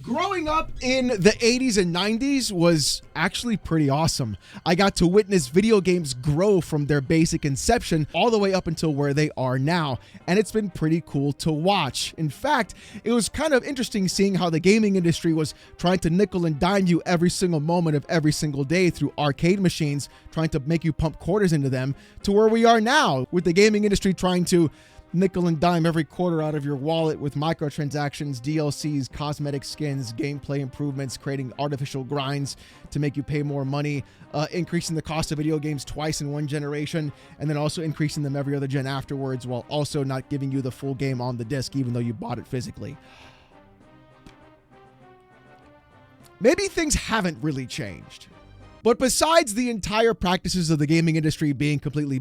Growing up in the 80s and 90s was actually pretty awesome. I got to witness video games grow from their basic inception all the way up until where they are now, and it's been pretty cool to watch. In fact, it was kind of interesting seeing how the gaming industry was trying to nickel and dime you every single moment of every single day through arcade machines, trying to make you pump quarters into them, to where we are now with the gaming industry trying to nickel and dime every quarter out of your wallet with microtransactions, DLCs, cosmetic skins, gameplay improvements, creating artificial grinds to make you pay more money, increasing the cost of video games twice in one generation, and then also increasing them every other gen afterwards, while also not giving you the full game on the disc, even though you bought it physically. Maybe things haven't really changed. But besides the entire practices of the gaming industry being completely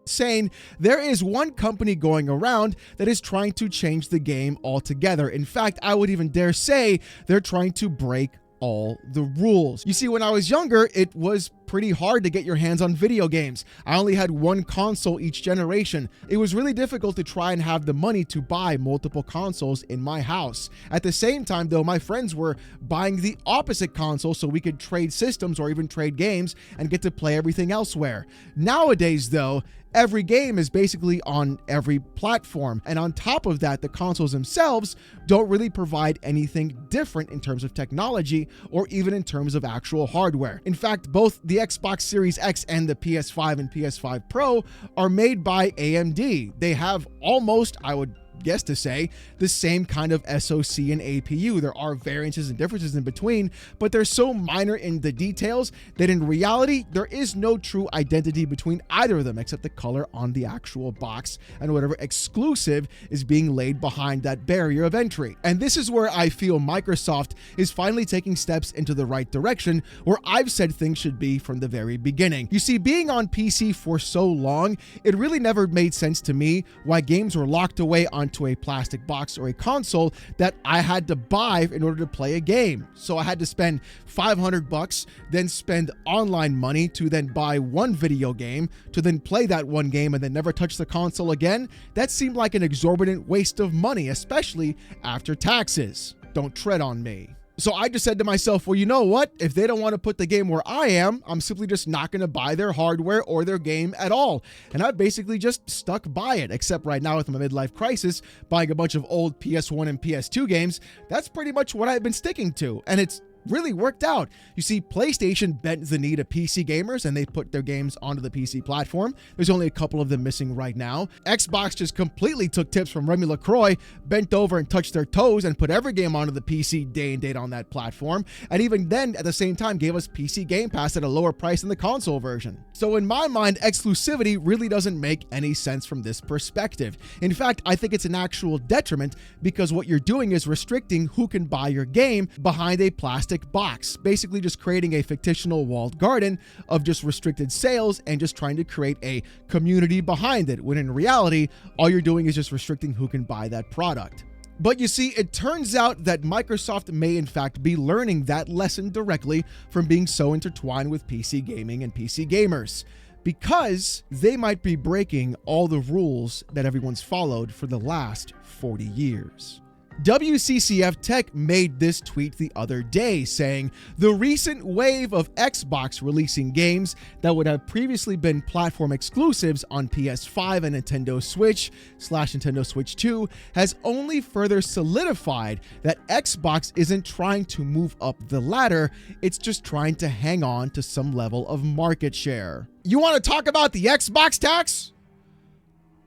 insane, there is one company going around that is trying to change the game altogether. In fact, I would even dare say they're trying to break all the rules. You see, when I was younger, it was pretty hard to get your hands on video games. I only had one console each generation. It was really difficult to try and have the money to buy multiple consoles in my house. At the same time, though, my friends were buying the opposite console so we could trade systems or even trade games and get to play everything elsewhere. Nowadays, though, every game is basically on every platform. And on top of that, the consoles themselves don't really provide anything different in terms of technology or even in terms of actual hardware. In fact, both the Xbox Series X and the PS5 and PS5 Pro are made by AMD. They have almost, I would guess to say, the same kind of SoC and APU. There are variances and differences in between, but they're so minor in the details that in reality, there is no true identity between either of them except the color on the actual box and whatever exclusive is being laid behind that barrier of entry. And this is where I feel Microsoft is finally taking steps into the right direction, where I've said things should be from the very beginning. You see, being on PC for so long, it really never made sense to me why games were locked away onto a plastic box or a console that I had to buy in order to play a game. So I had to spend $500, then spend online money to then buy one video game, to then play that one game and then never touch the console again. That seemed like an exorbitant waste of money, especially after taxes. Don't tread on me. So I just said to myself, well, you know what? If they don't want to put the game where I am, I'm simply just not going to buy their hardware or their game at all. And I basically just stuck by it, except right now with my midlife crisis, buying a bunch of old PS1 and PS2 games. That's pretty much what I've been sticking to. And it's really worked out. You see, PlayStation bent the knee to PC gamers and they put their games onto the PC platform. There's only a couple of them missing right now. Xbox just completely took tips from Remy LaCroix, bent over and touched their toes and put every game onto the PC day and date on that platform. And even then, at the same time, gave us PC Game Pass at a lower price than the console version. So in my mind, exclusivity really doesn't make any sense from this perspective. In fact, I think it's an actual detriment because what you're doing is restricting who can buy your game behind a plastic box, basically just creating a fictional walled garden of just restricted sales and just trying to create a community behind it, when in reality, all you're doing is just restricting who can buy that product. But you see, it turns out that Microsoft may in fact be learning that lesson directly from being so intertwined with PC gaming and PC gamers, because they might be breaking all the rules that everyone's followed for the last 40 years. WCCF Tech made this tweet the other day saying, the recent wave of Xbox releasing games that would have previously been platform exclusives on PS5 and Nintendo Switch/Nintendo Switch 2 has only further solidified that Xbox isn't trying to move up the ladder, it's just trying to hang on to some level of market share. You want to talk about the Xbox tax?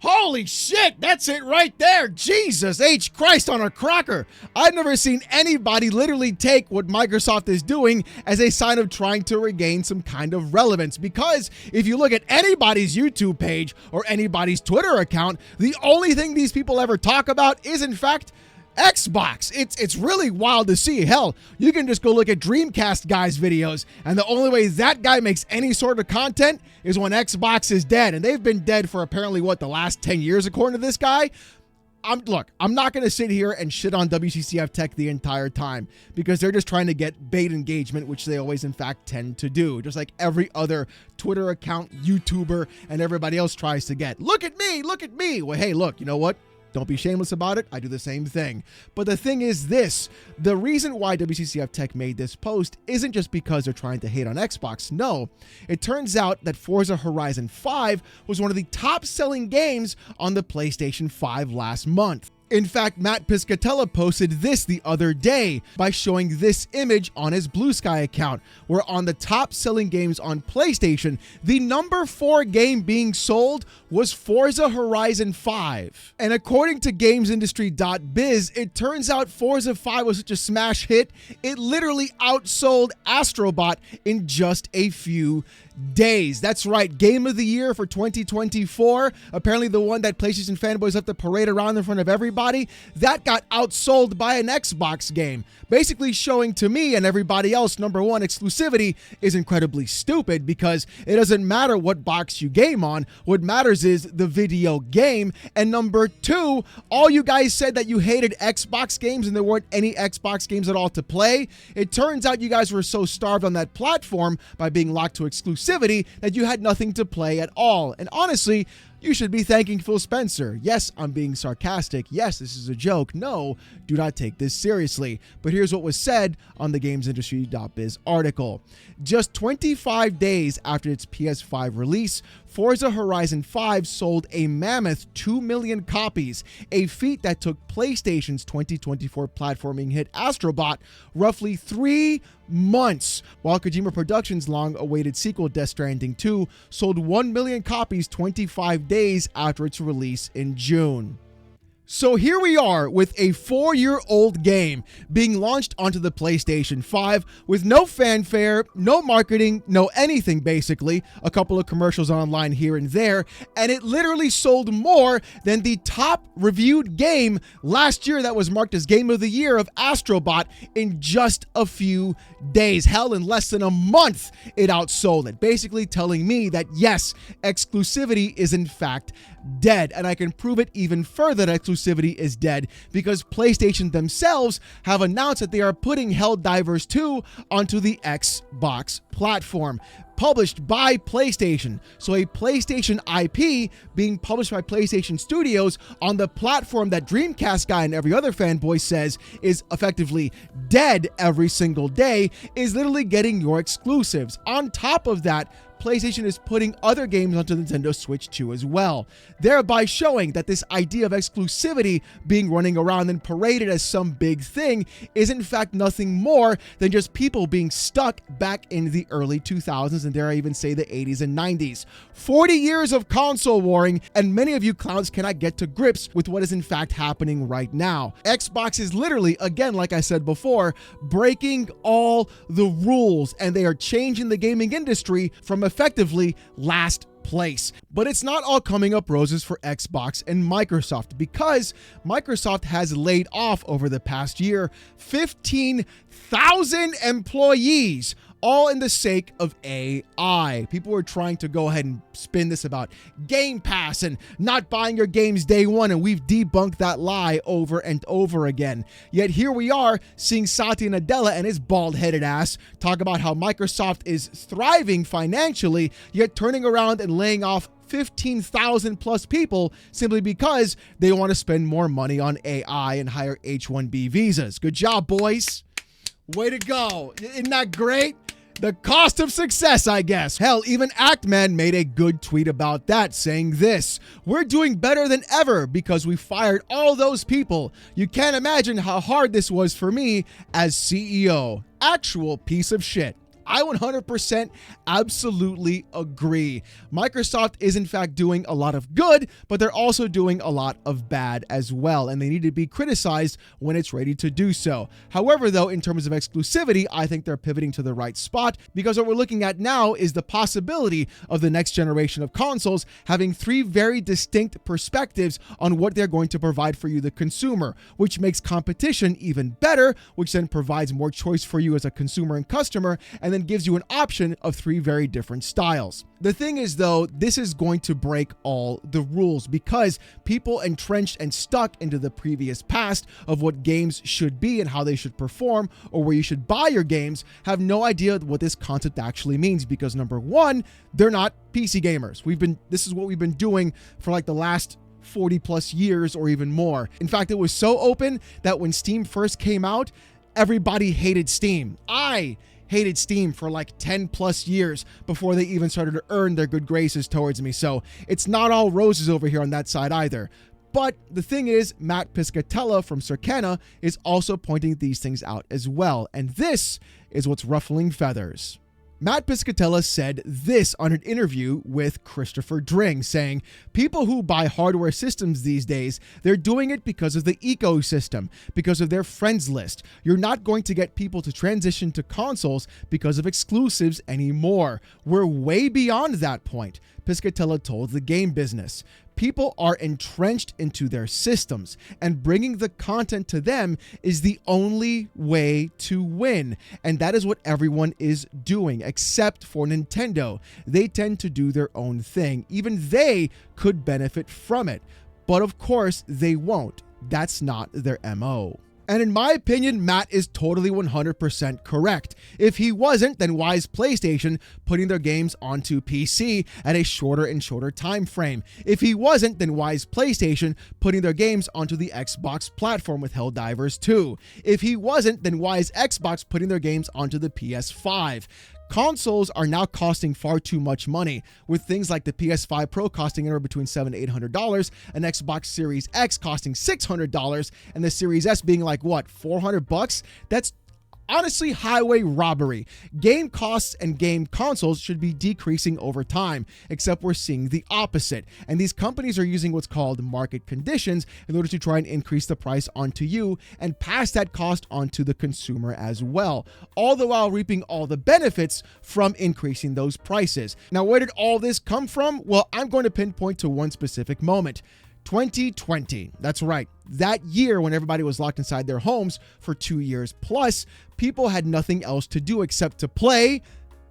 Holy shit, that's it right there. Jesus H. Christ on a cracker. I've never seen anybody literally take what Microsoft is doing as a sign of trying to regain some kind of relevance. Because if you look at anybody's YouTube page or anybody's Twitter account, the only thing these people ever talk about is, in fact, Xbox. It's really wild to see. Hell, you can just go look at Dreamcast guy's videos, and the only way that guy makes any sort of content is when Xbox is dead, and they've been dead for apparently, what, the last 10 years according to this guy? Look, I'm not going to sit here and shit on WCCF Tech the entire time because they're just trying to get bait engagement, which they always, in fact, tend to do, just like every other Twitter account, YouTuber, and everybody else tries to get. Look at me, look at me. Well, hey, look, you know what? Don't be shameless about it. I do the same thing. But the thing is this, the reason why WCCF Tech made this post isn't just because they're trying to hate on Xbox. No, it turns out that Forza Horizon 5 was one of the top selling games on the PlayStation 5 last month. In fact, Matt Piscatella posted this the other day by showing this image on his Blue Sky account, where on the top selling games on PlayStation, the number 4 game being sold was Forza Horizon 5. And according to GamesIndustry.biz, it turns out Forza 5 was such a smash hit, it literally outsold Astrobot in just a few days. That's right, Game of the Year for 2024, apparently the one that PlayStation fanboys have to parade around in front of everybody, that got outsold by an Xbox game. Basically showing to me and everybody else, number one, exclusivity is incredibly stupid because it doesn't matter what box you game on. What matters is the video game. And number two, all you guys said that you hated Xbox games and there weren't any Xbox games at all to play. It turns out you guys were so starved on that platform by being locked to exclusivity that you had nothing to play at all. And honestly, you should be thanking Phil Spencer. Yes, I'm being sarcastic. Yes, this is a joke. No, do not take this seriously. But here's what was said on the GamesIndustry.biz article. Just 25 days after its PS5 release, Forza Horizon 5 sold a mammoth 2 million copies, a feat that took PlayStation's 2024 platforming hit Astrobot roughly 3 months, while Kojima Productions' long-awaited sequel Death Stranding 2 sold 1 million copies 25 days after its release in June. So here we are with a 4-year-old game being launched onto the PlayStation 5 with no fanfare, no marketing, no anything basically, a couple of commercials online here and there, and it literally sold more than the top reviewed game last year that was marked as Game of the Year of Astrobot in just a few days. Hell, in less than a month, it outsold it, basically telling me that yes, exclusivity is in fact dead, and I can prove it even further that exclusivity is dead because PlayStation themselves have announced that they are putting Helldivers 2 onto the Xbox platform, published by PlayStation. So a PlayStation IP being published by PlayStation Studios on the platform that Dreamcast guy and every other fanboy says is effectively dead every single day is literally getting your exclusives. On top of that, PlayStation is putting other games onto Nintendo Switch 2 as well, thereby showing that this idea of exclusivity being running around and paraded as some big thing is in fact nothing more than just people being stuck back in the early 2000s and dare I even say the 80s and 90s. 40 years of console warring, and many of you clowns cannot get to grips with what is in fact happening right now. Xbox is literally, again, like I said before, breaking all the rules, and they are changing the gaming industry from effectively last place. But it's not all coming up roses for Xbox and Microsoft, because Microsoft has laid off over the past year 15,000 employees, all in the sake of AI. People were trying to go ahead and spin this about Game Pass and not buying your games day one, and we've debunked that lie over and over again. Yet here we are seeing Satya Nadella and his bald-headed ass talk about how Microsoft is thriving financially, yet turning around and laying off 15,000 plus people simply because they want to spend more money on AI and higher H-1B visas. Good job, boys. Way to go. Isn't that great? The cost of success, I guess. Hell, even Actman made a good tweet about that, saying this: "We're doing better than ever because we fired all those people. You can't imagine how hard this was for me as CEO." Actual piece of shit. I 100% absolutely agree. Microsoft is in fact doing a lot of good, but they're also doing a lot of bad as well, and they need to be criticized when it's ready to do so. However, though, in terms of exclusivity, I think they're pivoting to the right spot, because what we're looking at now is the possibility of the next generation of consoles having 3 very distinct perspectives on what they're going to provide for you, the consumer, which makes competition even better, which then provides more choice for you as a consumer and customer, and then gives you an option of 3 very different styles. The thing is, though, this is going to break all the rules because people entrenched and stuck into the previous past of what games should be and how they should perform, or where you should buy your games, have no idea what this concept actually means, because number one, they're not PC gamers. This is what we've been doing for like the last 40 plus years or even more. In fact, it was so open that when Steam first came out, everybody hated Steam. I hated Steam for like 10 plus years before they even started to earn their good graces towards me. So it's not all roses over here on that side either. But the thing is, Matt Piscatella from Circana is also pointing these things out as well. And this is what's ruffling feathers. Matt Piscatella said this on an interview with Christopher Dring, saying, people who buy hardware systems these days, they're doing it because of the ecosystem, because of their friends list. You're not going to get people to transition to consoles because of exclusives anymore. We're way beyond that point, Piscatella told the Game Business. People are entrenched into their systems, and bringing the content to them is the only way to win. And that is what everyone is doing, except for Nintendo. They tend to do their own thing. Even they could benefit from it. But of course, they won't. That's not their MO. And in my opinion, Matt is totally 100% correct. If he wasn't, then why is PlayStation putting their games onto PC at a shorter and shorter time frame? If he wasn't, then why is PlayStation putting their games onto the Xbox platform with Helldivers 2? If he wasn't, then why is Xbox putting their games onto the PS5? Consoles are now costing far too much money, with things like the PS5 Pro costing anywhere between $700 to $800, an Xbox Series X costing $600, and the Series S being like, what, $400? That's honestly highway robbery. Game costs and game consoles should be decreasing over time, except we're seeing the opposite. And these companies are using what's called market conditions in order to try and increase the price onto you and pass that cost onto the consumer as well, all the while reaping all the benefits from increasing those prices. Now, where did all this come from? Well, I'm going to pinpoint to one specific moment. 2020. That's right. That year when everybody was locked inside their homes for 2 years plus, people had nothing else to do except to play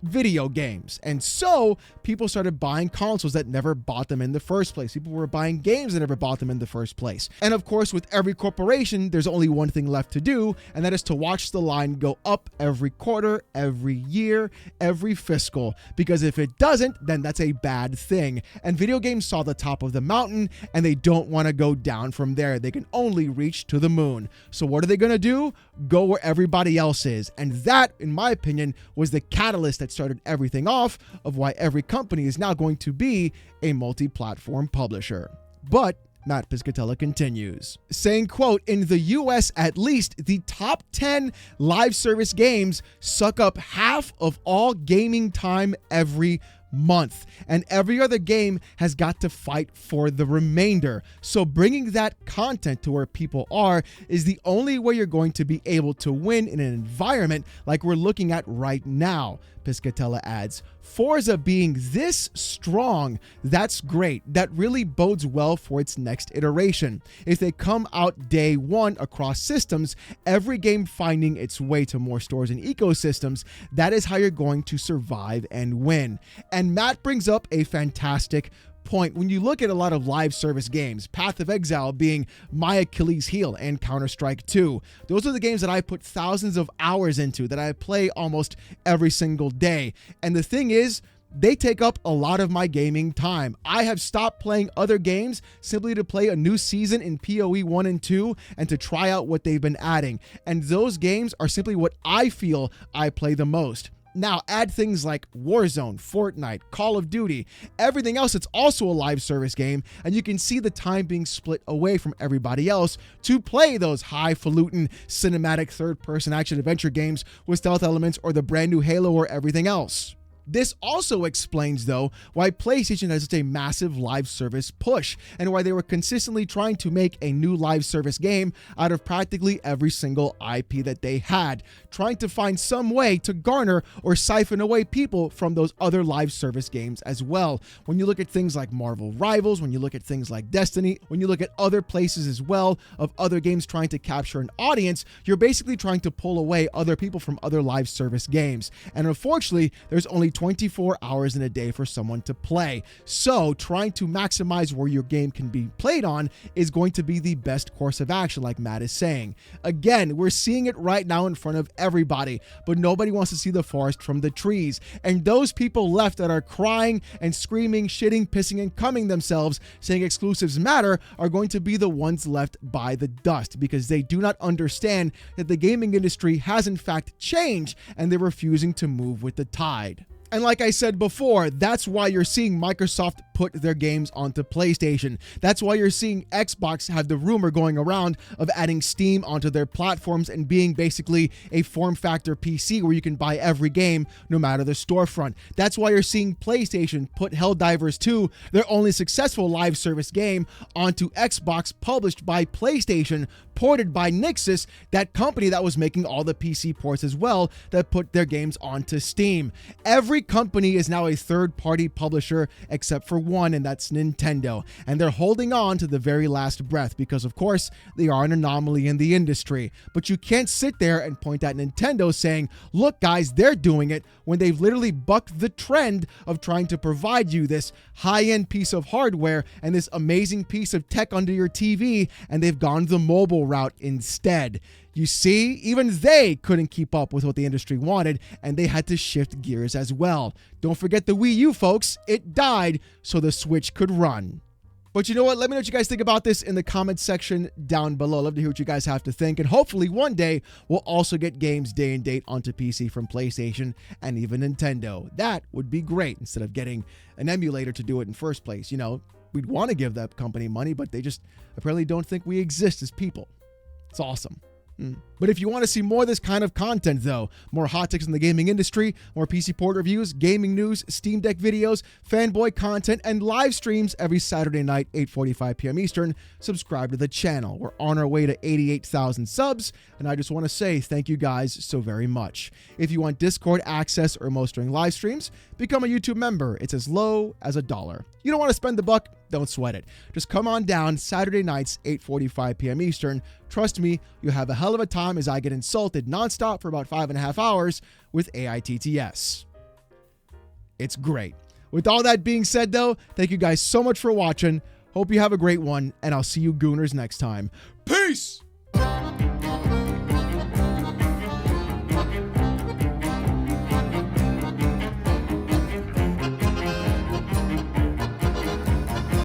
video games. And so people started buying consoles that never bought them in the first place. People were buying games that never bought them in the first place. And of course, with every corporation, there's only one thing left to do, and that is to watch the line go up every quarter, every year, every fiscal. Because if it doesn't, then that's a bad thing. And video games saw the top of the mountain, and they don't want to go down from there. They can only reach to the moon. So what are they going to do? Go where everybody else is. And that, in my opinion, was the catalyst that started everything off of why every company is now going to be a multi-platform publisher. But Matt Piscatella continues, saying, quote, in the US at least, the top 10 live service games suck up half of all gaming time every month, and every other game has got to fight for the remainder. So bringing that content to where people are is the only way you're going to be able to win in an environment like we're looking at right now, Piscatella adds. Forza being this strong, that's great. That really bodes well for its next iteration. If they come out day one across systems, every game finding its way to more stores and ecosystems, that is how you're going to survive and win. And Matt brings up a fantastic point. When you look at a lot of live service games, Path of Exile being my Achilles heel, and Counter-Strike 2, those are the games that I put thousands of hours into, that I play almost every single day. And the thing is, they take up a lot of my gaming time. I have stopped playing other games simply to play a new season in PoE 1 and 2 and to try out what they've been adding. And those games are simply what I feel I play the most. Now, add things like Warzone, Fortnite, Call of Duty, everything else that's also a live service game, and you can see the time being split away from everybody else to play those highfalutin cinematic third-person action-adventure games with stealth elements or the brand new Halo or everything else. This also explains, though, why PlayStation has such a massive live service push and why they were consistently trying to make a new live service game out of practically every single IP that they had, trying to find some way to garner or siphon away people from those other live service games as well. When you look at things like Marvel Rivals, when you look at things like Destiny, when you look at other places as well of other games trying to capture an audience, you're basically trying to pull away other people from other live service games. And unfortunately, there's only 24 hours in a day for someone to play. So trying to maximize where your game can be played on is going to be the best course of action, like Matt is saying. Again, we're seeing it right now in front of everybody, but nobody wants to see the forest from the trees. And those people left that are crying and screaming, shitting, pissing, and cumming themselves, saying exclusives matter, are going to be the ones left by the dust, because they do not understand that the gaming industry has in fact changed, and they're refusing to move with the tide. And like I said before, that's why you're seeing Microsoft put their games onto PlayStation. That's why you're seeing Xbox have the rumor going around of adding Steam onto their platforms and being basically a form factor PC where you can buy every game no matter the storefront. That's why you're seeing PlayStation put Helldivers 2, their only successful live service game, onto Xbox, published by PlayStation, ported by Nixxes, that company that was making all the PC ports as well, that put their games onto Steam. Every company is now a third-party publisher except for one, and that's Nintendo. And they're holding on to the very last breath because, of course, they are an anomaly in the industry. But you can't sit there and point at Nintendo saying, look, guys, they're doing it, when they've literally bucked the trend of trying to provide you this high-end piece of hardware and this amazing piece of tech under your TV, and they've gone the mobile route instead. You see, even they couldn't keep up with what the industry wanted, and they had to shift gears as well. Don't forget the Wii U, folks. It died so the Switch could run. But you know what? Let me know what you guys think about this in the comments section down below. I'd love to hear what you guys have to think. And hopefully one day we'll also get games day and date onto PC from PlayStation and even Nintendo. That would be great, instead of getting an emulator to do it in first place. You know, we'd want to give that company money, but they just apparently don't think we exist as people. It's awesome. But if you want to see more of this kind of content, though, more hot takes in the gaming industry, more PC port reviews, gaming news, Steam Deck videos, fanboy content, and live streams every Saturday night, 8:45 p.m. Eastern, subscribe to the channel. We're on our way to 88,000 subs, and I just want to say thank you guys so very much. If you want Discord access or most during live streams, become a YouTube member. It's as low as $1. You don't want to spend the buck? Don't sweat it. Just come on down Saturday nights, 8:45 p.m. Eastern. Trust me, you'll have a hell of a time as I get insulted nonstop for about 5.5 hours with AITTS. It's great. With all that being said, though, thank you guys so much for watching. Hope you have a great one, and I'll see you gooners next time. Peace!